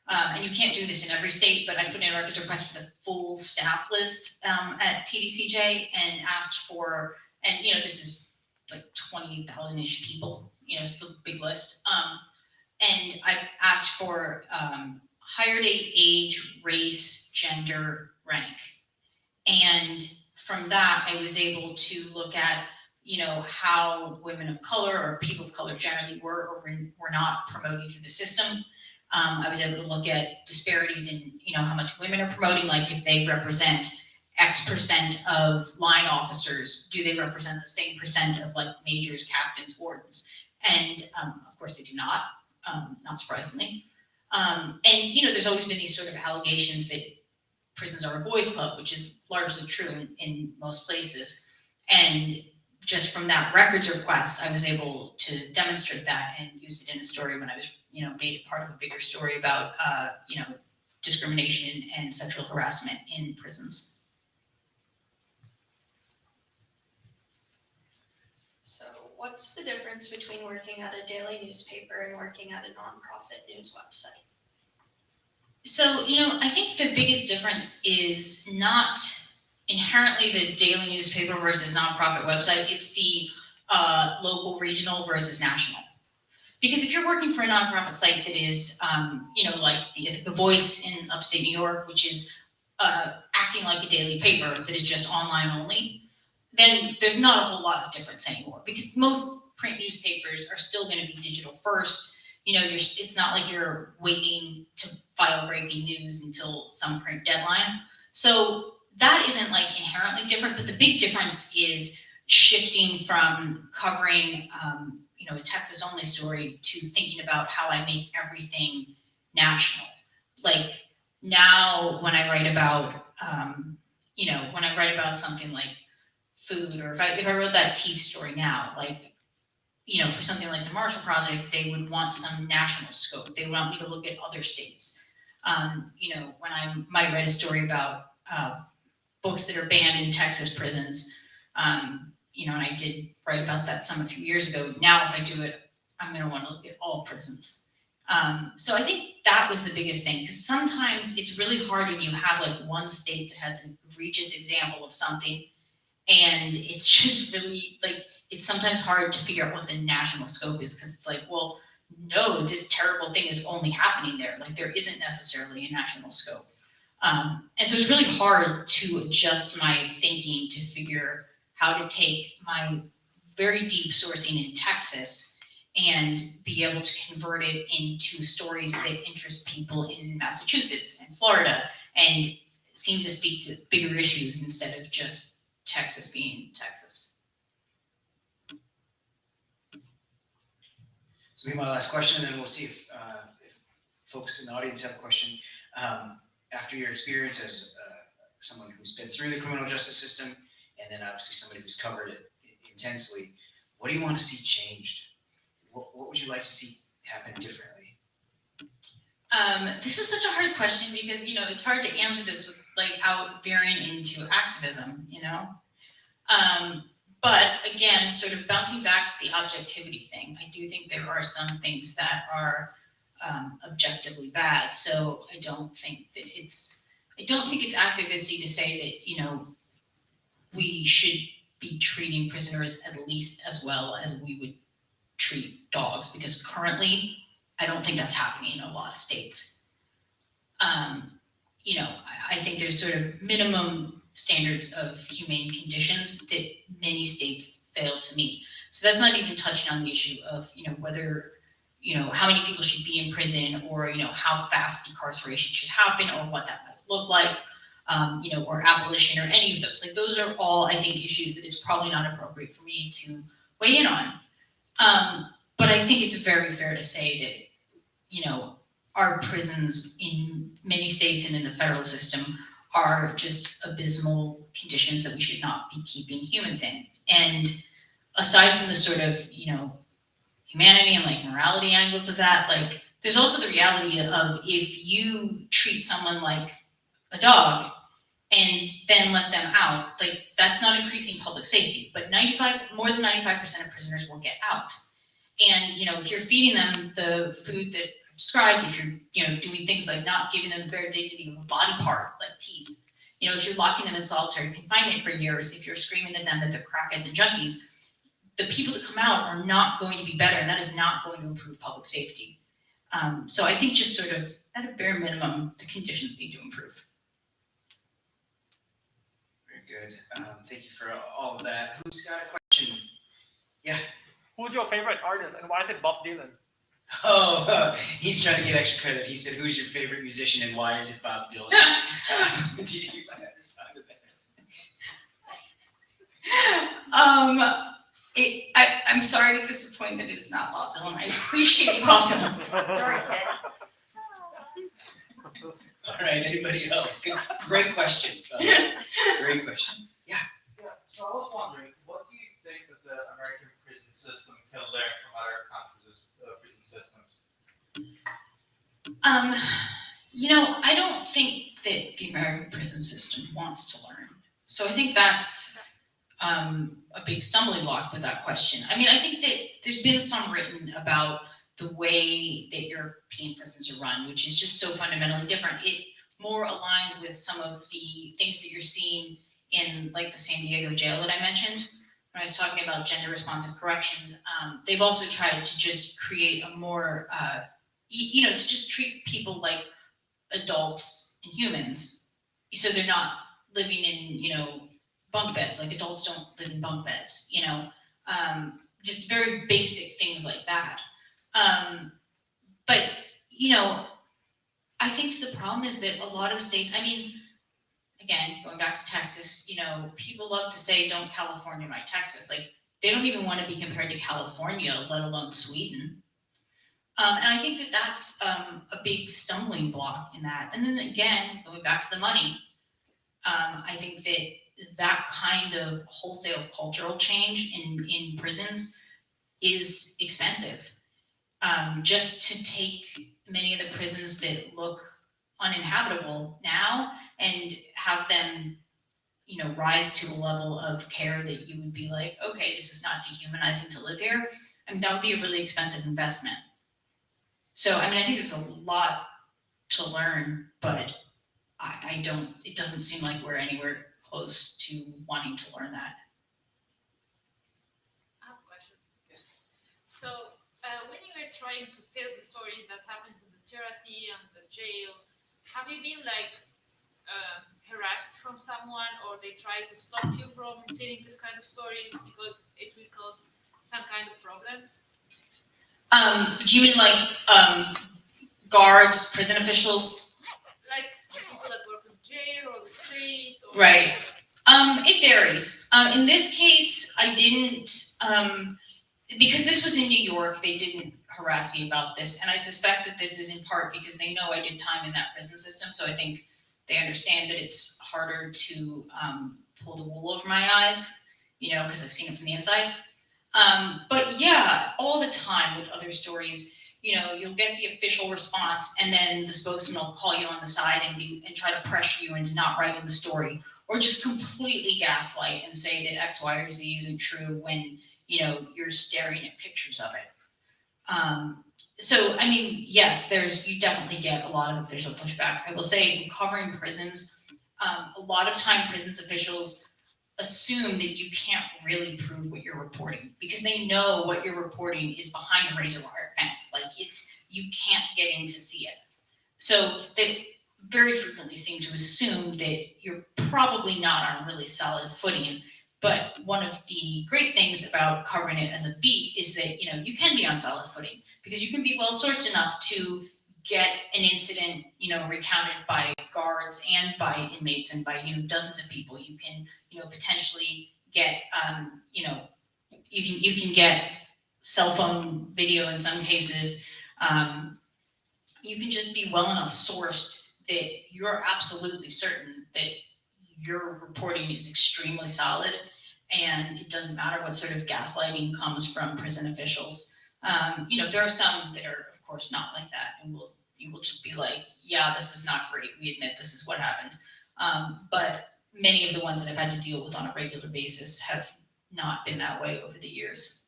and you can't do this in every state, but I put in a records request for the full staff list at TDCJ and asked for, and this is like 20,000-ish people, it's a big list. And I asked for hire date, age, race, gender, rank. And from that, I was able to look at, how women of color or people of color generally were or were not promoting through the system. I was able to look at disparities in, how much women are promoting, like if they represent X percent of line officers, do they represent the same percent of like majors, captains, wardens? And of course they do not surprisingly. And, there's always been these sort of allegations that prisons are a boys' club, which is largely true in most places. And just from that records request, I was able to demonstrate that and use it in a story when I was, made it part of a bigger story about, discrimination and sexual harassment in prisons. So what's the difference between working at a daily newspaper and working at a nonprofit news website? So, I think the biggest difference is not inherently the daily newspaper versus nonprofit website. It's the local, regional versus national. Because if you're working for a nonprofit site that is, like the Voice in upstate New York, which is acting like a daily paper that is just online only, then there's not a whole lot of difference anymore, because most print newspapers are still going to be digital first. It's not like you're waiting to file breaking news until some print deadline. So that isn't like inherently different, but the big difference is shifting from covering, a Texas only story to thinking about how I make everything national. Like now when I write about, something like food, or if I wrote that teeth story now, like, for something like the Marshall Project, they would want some national scope. They want me to look at other states. When I might write a story about books that are banned in Texas prisons, and I did write about that some a few years ago. Now, if I do it, I'm going to want to look at all prisons. So I think that was the biggest thing, because sometimes it's really hard when you have like one state that has an egregious example of something, and it's just really like, it's sometimes hard to figure out what the national scope is, because it's like, well, no, this terrible thing is only happening there. Like there isn't necessarily a national scope. And so it's really hard to adjust my thinking to figure how to take my very deep sourcing in Texas and be able to convert it into stories that interest people in Massachusetts and Florida and seem to speak to bigger issues instead of just Texas being Texas. So maybe my last question, and then we'll see if folks in the audience have a question. After your experience as someone who's been through the criminal justice system, and then obviously somebody who's covered it intensely, what do you want to see changed? What would you like to see happen differently? This is such a hard question because, you know, it's hard to answer this without veering into activism, you know? But again, sort of bouncing back to the objectivity thing, I do think there are some things that are objectively bad. So I don't think it's activisty to say that, you know, we should be treating prisoners at least as well as we would treat dogs, because currently I don't think that's happening in a lot of states. You know, I think there's sort of minimum standards of humane conditions that many states fail to meet. So that's not even touching on the issue of, you know, whether, you know, how many people should be in prison, or, you know, how fast decarceration should happen, or what that might look like, you know, or abolition, or any of those. Like, those are all, I think, issues that it's probably not appropriate for me to weigh in on. But I think it's very fair to say that, you know, our prisons in many states and in the federal system are just abysmal conditions that we should not be keeping humans in. And aside from the sort of, you know, humanity and like morality angles of that, like, there's also the reality of, if you treat someone like a dog and then let them out, like, that's not increasing public safety. But more than 95% of prisoners will get out. And, you know, if you're feeding them the food that described, if you're, you know, doing things like not giving them the bare dignity of a body part like teeth, you know, if you're locking them in solitary confinement for years, if you're screaming at them that they're crackheads and junkies, the people that come out are not going to be better, and that is not going to improve public safety. So I think just sort of at a bare minimum, the conditions need to improve. Very good. Thank you for all of that. Who's got a question? Yeah. Who's your favorite artist, and why is it Bob Dylan? Oh, he's trying to get extra credit. He said, "Who's your favorite musician, and why is it Bob Dylan?" Did you respond to that? I'm sorry to disappoint that it is not Bob Dylan. I appreciate Bob Dylan. Sorry, Ted. All right. Anybody else? Good. Great question. Great question. Yeah, so I was wondering, what do you think that the American prison system can learn from other countries' prison systems? You know, I don't think that the American prison system wants to learn. So I think that's a big stumbling block with that question. I mean, I think that there's been some written about the way that European prisons are run, which is just so fundamentally different. It more aligns with some of the things that you're seeing in, like, the San Diego jail that I mentioned when I was talking about gender responsive corrections. They've also tried to just create a more, you know, to just treat people like adults and humans. So they're not living in, you know, bunk beds. Like, adults don't live in bunk beds, you know, just very basic things like that. But, you know, I think the problem is that a lot of states, I mean, again, going back to Texas, you know, people love to say, don't California my Texas. Like, they don't even want to be compared to California, let alone Sweden. And I think that that's a big stumbling block in that. And then again, going back to the money, I think that kind of wholesale cultural change in prisons is expensive. Just to take many of the prisons that look uninhabitable now and have them, you know, rise to a level of care that you would be like, okay, this is not dehumanizing to live here. I mean, that would be a really expensive investment. So, I mean, I think there's a lot to learn, but it doesn't seem like we're anywhere close to wanting to learn that. I have a question. Yes. So, when you were trying to tell the stories that happens in the therapy and the jail, have you been like harassed from someone, or they try to stop you from telling this kind of stories because it will cause some kind of problems? Do you mean like guards, prison officials? Like people that work in jail or the street? Or Right. It varies. In this case, I didn't, because this was in New York, they didn't harass me about this. And I suspect that this is in part because they know I did time in that prison system. So I think they understand that it's harder to pull the wool over my eyes, because I've seen it from the inside. But yeah, all the time with other stories, you'll get the official response, and then the spokesman will call you on the side and try to pressure you into not writing the story, or just completely gaslight and say that X, Y, or Z isn't true when you're staring at pictures of it. So I mean, yes, you definitely get a lot of official pushback. I will say, in covering prisons, a lot of time prisons officials assume that you can't really prove what you're reporting because they know what you're reporting is behind a razor wire fence. Like you can't get in to see it. So they very frequently seem to assume that you're probably not on really solid footing. But one of the great things about covering it as a beat is that, you can be on solid footing because you can be well sourced enough to get an incident, recounted by guards and by inmates and by, dozens of people. You can, potentially get, you can get cell phone video in some cases. You can just be well enough sourced that you're absolutely certain that your reporting is extremely solid, and it doesn't matter what sort of gaslighting comes from prison officials. There are some that are, of course, not like that, and you will just be like, yeah, this is not great. We admit this is what happened. But many of the ones that I've had to deal with on a regular basis have not been that way over the years.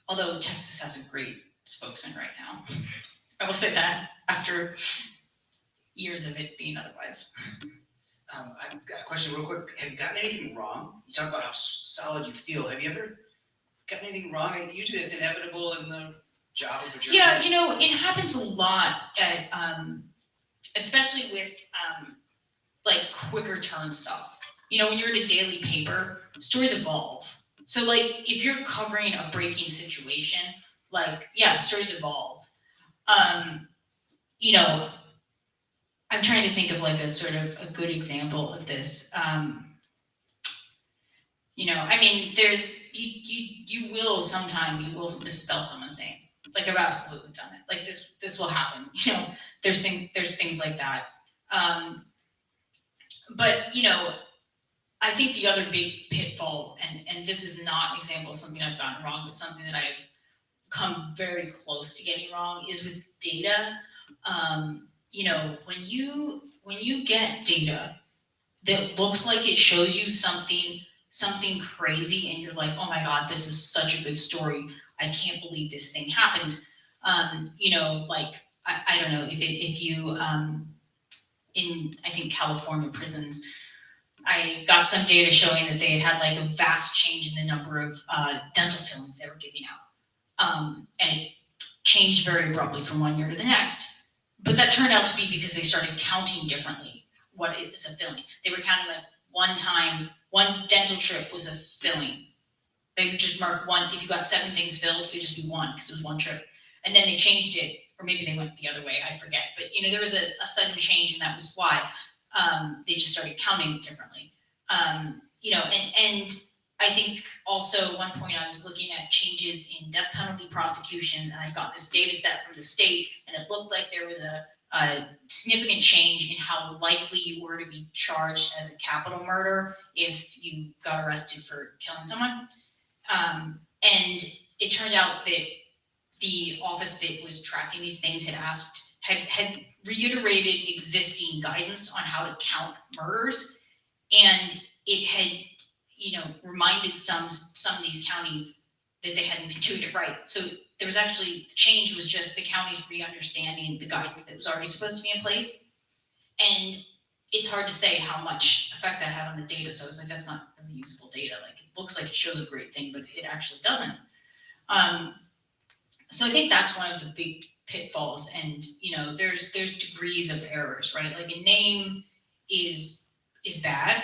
Although Texas has a great spokesman right now. I will say that after years of it being otherwise. I've got a question real quick. Have you gotten anything wrong? You talk about how solid you feel. Have you ever gotten anything wrong? Usually it's inevitable in the job of a journalist. Yeah, it happens a lot at, especially with like quicker turn stuff. When you're at a daily paper, stories evolve. So like if you're covering a breaking situation, stories evolve. I'm trying to think of like a sort of a good example of this. I mean, there's you will misspell someone's name. Like I've absolutely done it. Like this will happen. There's things like that. But I think the other big pitfall, and this is not an example of something I've gotten wrong, but something that I've come very close to getting wrong, is with data. When you get data that looks like it shows you something crazy, and you're like, oh my God, this is such a good story. I can't believe this thing happened. I don't know if you in I think California prisons, I got some data showing that they had like a vast change in the number of dental fillings they were giving out. And it changed very abruptly from one year to the next. But that turned out to be because they started counting differently what is a filling. They were counting like one dental trip was a filling. They would just mark one. If you got 7 things filled, it would just be one because it was one trip. And then they changed it, or maybe they went the other way, I forget. But there was a sudden change, and that was why they just started counting it differently. And I think also at one point I was looking at changes in death penalty prosecutions, and I got this data set from the state, and it looked like there was a significant change in how likely you were to be charged as a capital murder if you got arrested for killing someone. And it turned out that the office that was tracking these things had reiterated existing guidance on how to count murders, and it had reminded some of these counties that they hadn't been doing it right. So there was actually, the change was just the counties re-understanding the guidance that was already supposed to be in place. And it's hard to say how much effect that had on the data. So I was like, that's not really usable data. Like, it looks like it shows a great thing, but it actually doesn't. So I think that's one of the big pitfalls. And there's degrees of errors, right? Like a name is bad.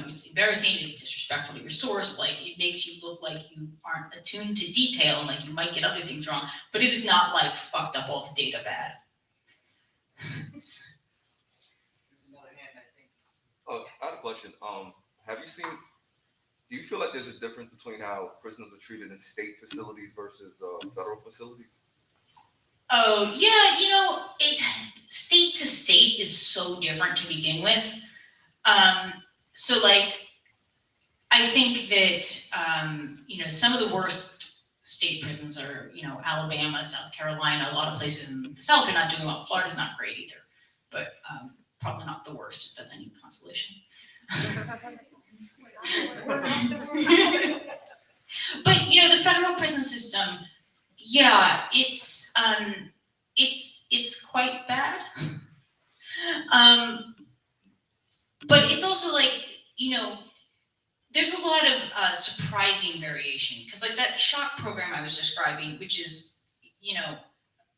It's embarrassing, it's disrespectful to your source, like it makes you look like you aren't attuned to detail, and like you might get other things wrong, but it is not like fucked up all the data bad. There's another hand, I think. Oh, I have a question. Have you seen Do you feel like there's a difference between how prisoners are treated in state facilities versus federal facilities? Oh, yeah, you know, it's state to state is so different to begin with. So like, I think that, you know, some of the worst state prisons are, you know, Alabama, South Carolina, a lot of places in the South are not doing well. Florida's not great either, but probably not the worst, if that's any consolation. But, you know, the federal prison system, yeah, it's quite bad. But it's also like, you know, there's a lot of surprising variation, because like that shock program I was describing, which is, you know,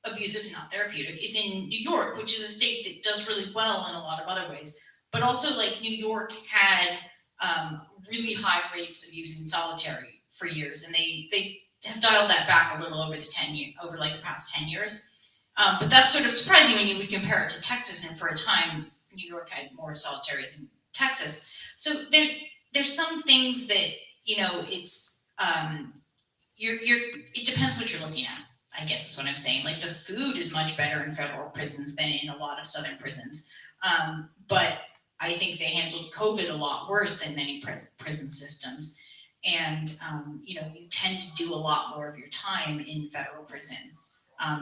abusive, not therapeutic, is in New York, which is a state that does really well in a lot of other ways. But also, like, New York had really high rates of using solitary for years, and they have dialed that back a little over the past 10 years. But that's sort of surprising when you would compare it to Texas, and for a time, New York had more solitary than Texas. So there's some things that, you know, it's it depends what you're looking at, I guess is what I'm saying. Like, the food is much better in federal prisons than in a lot of southern prisons. But I think they handled COVID a lot worse than many prison systems. And, you know, you tend to do a lot more of your time in federal prison.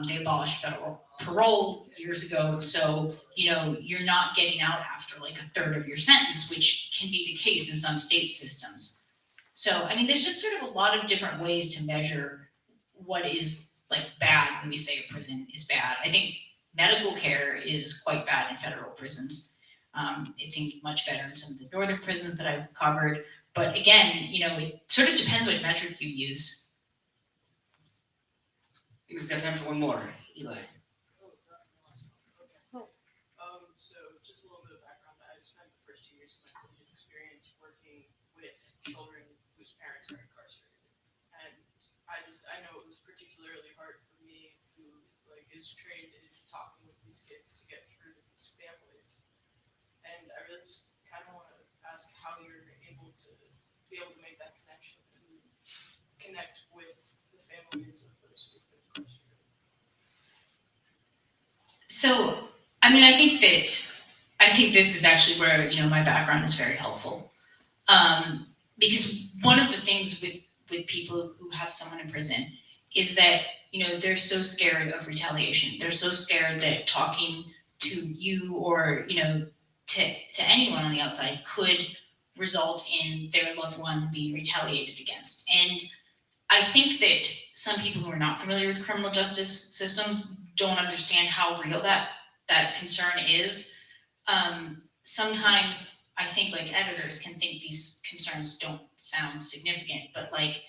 They abolished federal parole years ago. So, you know, you're not getting out after like a third of your sentence, which can be the case in some state systems. So, I mean, there's just sort of a lot of different ways to measure what is like bad when we say a prison is bad. I think medical care is quite bad in federal prisons. It seems much better in some of the northern prisons that I've covered. But again, you know, it sort of depends what metric you use. I think we've got time for one more. Eli. So just a little bit of background. I spent the first 2 years of my collegiate experience working with children whose parents are incarcerated. And I know it was particularly hard for me, who like is trained in talking with these kids to get through to these families. And I really just kind of want to ask how you're able to make that connection and connect with the families of those who've been incarcerated. So, I mean, I think this is actually where, you know, my background is very helpful. Because one of the things with people who have someone in prison is that, you know, they're so scared of retaliation. They're so scared that talking to you or, you know, to anyone on the outside could result in their loved one being retaliated against. And I think that some people who are not familiar with criminal justice systems don't understand how real that concern is. Sometimes I think like editors can think these concerns don't sound significant, but like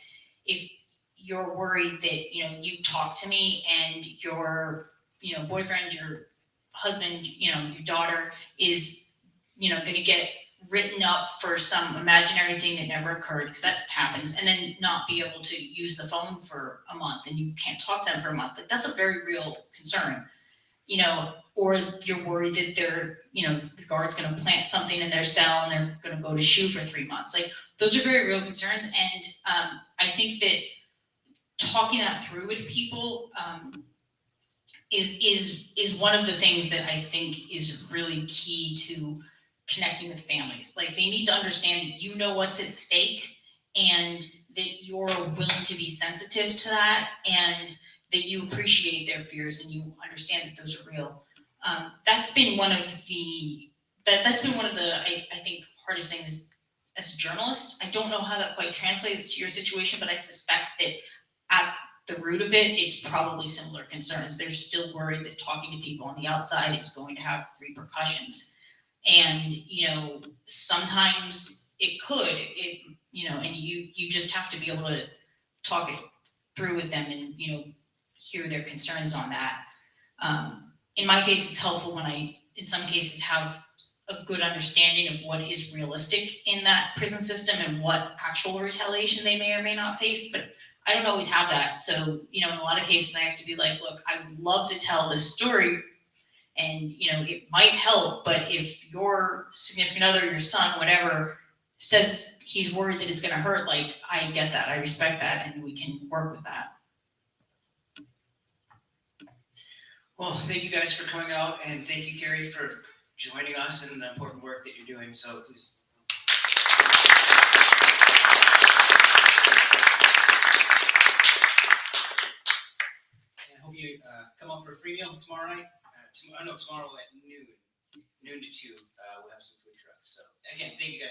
if you're worried that, you know, you talk to me and your, you know, boyfriend, your husband, you know, your daughter is, you know, going to get written up for some imaginary thing that never occurred, because that happens, and then not be able to use the phone for a month and you can't talk to them for a month. Like, that's a very real concern, you know. Or you're worried that they're, you know, the guard's going to plant something in their cell and they're going to go to SHU for 3 months. Like, those are very real concerns. And I think that talking that through with people is one of the things that I think is really key to connecting with families. Like, they need to understand that you know what's at stake and that you're willing to be sensitive to that and that you appreciate their fears and you understand that those are real. That's been one of the, I think, hardest things as a journalist. I don't know how that quite translates to your situation, but I suspect that at the root of it, it's probably similar concerns. They're still worried that talking to people on the outside is going to have repercussions. And, you know, sometimes it could, you know, and you just have to be able to talk it through with them and, you know, hear their concerns on that. In my case, it's helpful when I, in some cases, have a good understanding of what is realistic in that prison system and what actual retaliation they may or may not face. But I don't always have that. So, you know, in a lot of cases, I have to be like, look, I would love to tell this story and, you know, it might help. But if your significant other, your son, whatever, says he's worried that it's gonna hurt, like, I get that, I respect that, and we can work with that. Well, thank you guys for coming out, and thank you, Keri, for joining us in the important work that you're doing. So please. And I hope you come out for a free meal tomorrow night. Tomorrow at noon to 2, we'll have some food trucks. So again, thank you guys.